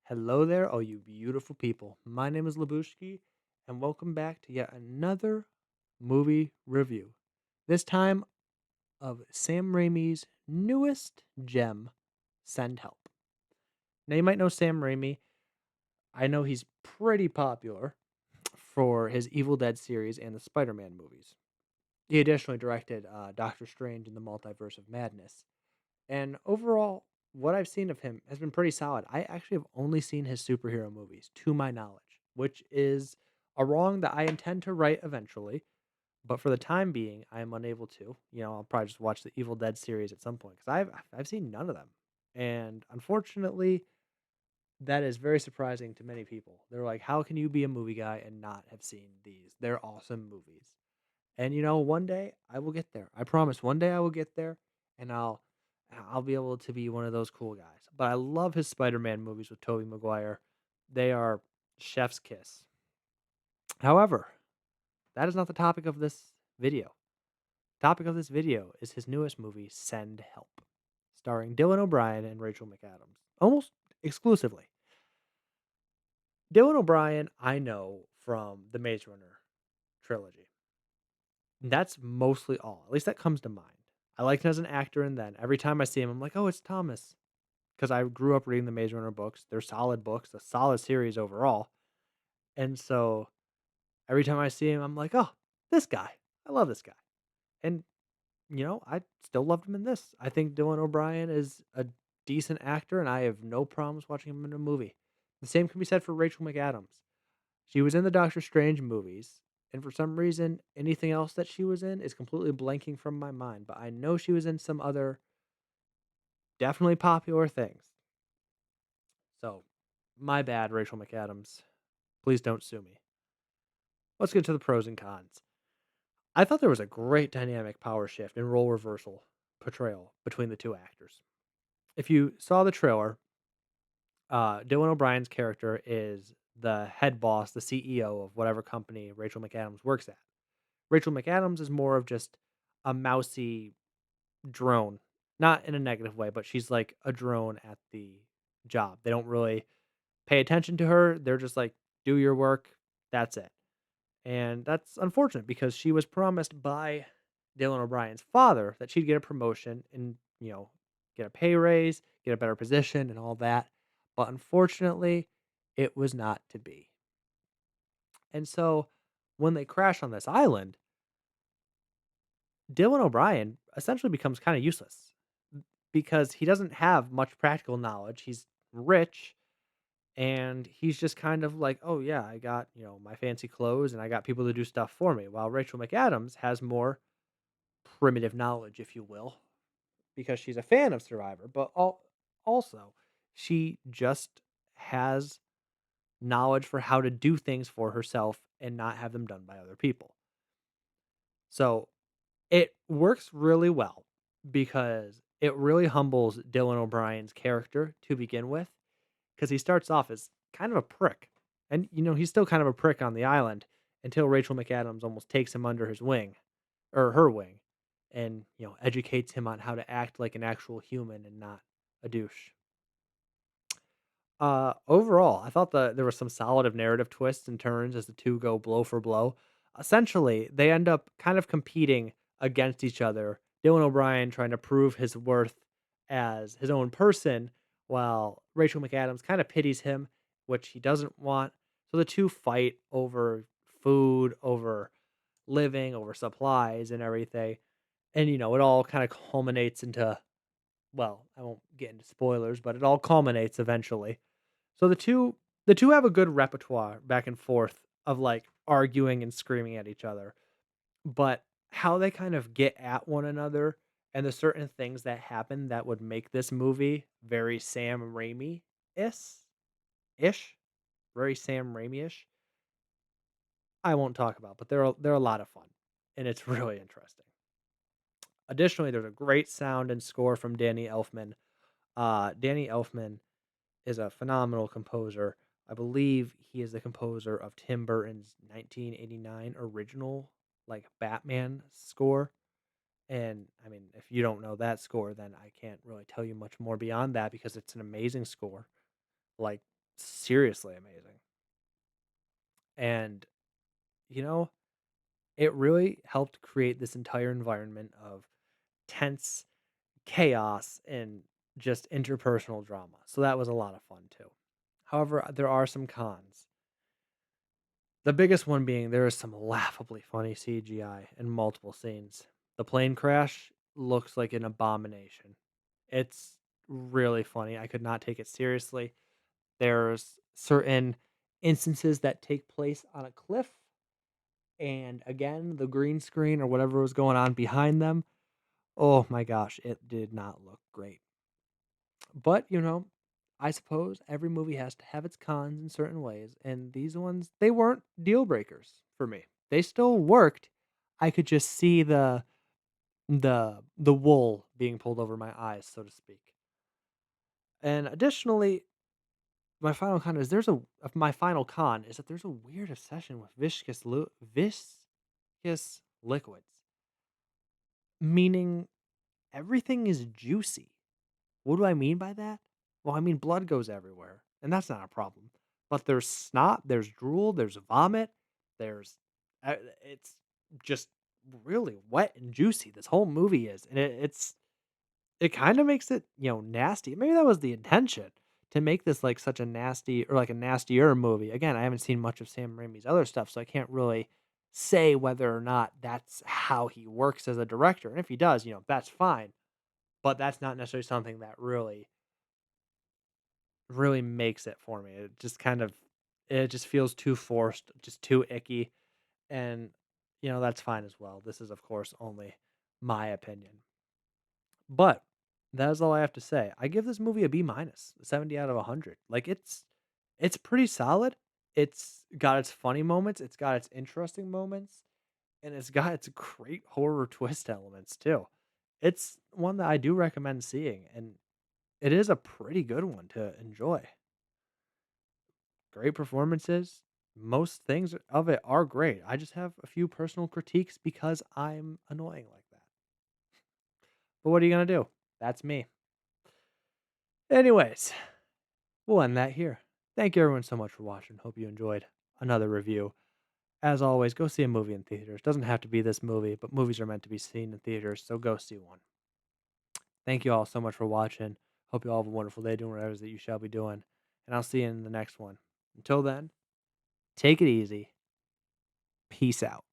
Hello there, all you beautiful people. My name is Lebushki, and welcome back to yet another movie review. This time of Sam Raimi's newest gem, Send Help. Now, you might know Sam Raimi. I know he's pretty popular for his Evil Dead series and the Spider Man movies. He additionally directed Doctor Strange in the Multiverse of Madness. And overall, what I've seen of him has been pretty solid. I actually have only seen his superhero movies, to my knowledge, which is a wrong that I intend to right eventually. But for the time being, I am unable to. I'll probably just watch the Evil Dead series at some point because I've seen none of them, and unfortunately, that is very surprising to many people. They're like, "How can you be a movie guy and not have seen these? They're awesome movies." And one day I will get there. I promise. One day I will get there, and I'll be able to be one of those cool guys. But I love his Spider-Man movies with Tobey Maguire. They are chef's kiss. However, that is not the topic of this video. Topic of this video is his newest movie, Send Help, starring Dylan O'Brien and Rachel McAdams, almost exclusively. Dylan O'Brien, I know from the Maze Runner trilogy. That's mostly all. At least that comes to mind. I liked him as an actor, and then every time I see him, I'm like, "Oh, it's Thomas," because I grew up reading the Maze Runner books. They're solid books, a solid series overall, and so every time I see him, I'm like, "Oh, this guy. I love this guy." And I still loved him in this. I think Dylan O'Brien is a decent actor, and I have no problems watching him in a movie. The same can be said for Rachel McAdams. She was in the Doctor Strange movies, and for some reason, anything else that she was in is completely blanking from my mind, but I know she was in some other definitely popular things. So, my bad, Rachel McAdams. Please don't sue me. Let's get to the pros and cons. I thought there was a great dynamic power shift and role reversal portrayal between the two actors. If you saw the trailer, Dylan O'Brien's character is the head boss, the CEO of whatever company Rachel McAdams works at. Rachel McAdams is more of just a mousy drone, not in a negative way, but she's like a drone at the job. They don't really pay attention to her. They're just like, do your work. That's it. And that's unfortunate because she was promised by Dylan O'Brien's father that she'd get a promotion and, get a pay raise, get a better position, and all that. But unfortunately, it was not to be. And so when they crash on this island, Dylan O'Brien essentially becomes kind of useless because he doesn't have much practical knowledge. He's rich and he's just kind of like, "Oh yeah, I got, my fancy clothes and I got people to do stuff for me." While Rachel McAdams has more primitive knowledge, if you will, because she's a fan of Survivor, but also she just has knowledge for how to do things for herself and not have them done by other people. So it works really well because it really humbles Dylan O'Brien's character to begin with, because he starts off as kind of a prick. And, he's still kind of a prick on the island until Rachel McAdams almost takes him under his wing or her wing and, educates him on how to act like an actual human and not a douche. Overall, I thought there was some solid of narrative twists and turns as the two go blow for blow. Essentially, they end up kind of competing against each other. Dylan O'Brien trying to prove his worth as his own person, while Rachel McAdams kind of pities him, which he doesn't want. So the two fight over food, over living, over supplies, and everything. And it all kind of culminates into, well, I won't get into spoilers, but it all culminates eventually. So the two have a good repertoire back and forth of like arguing and screaming at each other, but how they kind of get at one another and the certain things that happen that would make this movie very Sam Raimi ish, very Sam Raimi ish. I won't talk about, but they're a lot of fun and it's really interesting. Additionally, there's a great sound and score from Danny Elfman. Danny Elfman is a phenomenal composer. I believe he is the composer of Tim Burton's 1989 original, like, Batman score, and, I mean, if you don't know that score, then I can't really tell you much more beyond that because it's an amazing score. Like, seriously amazing. And, you know, it really helped create this entire environment of tense chaos and just interpersonal drama. So that was a lot of fun too. However, there are some cons. The biggest one being there is some laughably funny CGI in multiple scenes. The plane crash looks like an abomination. It's really funny. I could not take it seriously. There's certain instances that take place on a cliff, and again, the green screen or whatever was going on behind them. Oh my gosh, it did not look great. But, I suppose every movie has to have its cons in certain ways, and these ones, they weren't deal breakers for me. They still worked. I could just see the wool being pulled over my eyes, so to speak. And additionally, my final con is that there's a weird obsession with viscous liquids, meaning everything is juicy. What do I mean by that? Well, I mean blood goes everywhere, and that's not a problem. But there's snot, there's drool, there's vomit, there's it's just really wet and juicy. This whole movie is, and it kind of makes it nasty. Maybe that was the intention to make this like such a nasty or like a nastier movie. Again, I haven't seen much of Sam Raimi's other stuff, so I can't really say whether or not that's how he works as a director. And if he does, that's fine. But that's not necessarily something that really makes it for me. It just feels too forced, just too icky, and, that's fine as well. This is, of course, only my opinion. But that is all I have to say. I give this movie a B minus, 70 out of 100. Like, it's pretty solid. It's got its funny moments, it's got its interesting moments, and it's got its great horror twist elements too. It's one that I do recommend seeing, and it is a pretty good one to enjoy. Great performances. Most things of it are great. I just have a few personal critiques because I'm annoying like that. But what are you going to do? That's me. Anyways, we'll end that here. Thank you everyone so much for watching. Hope you enjoyed another review. As always, go see a movie in theaters. Doesn't have to be this movie, but movies are meant to be seen in theaters, so go see one. Thank you all so much for watching. Hope you all have a wonderful day doing whatever it is that you shall be doing. And I'll see you in the next one. Until then, take it easy. Peace out.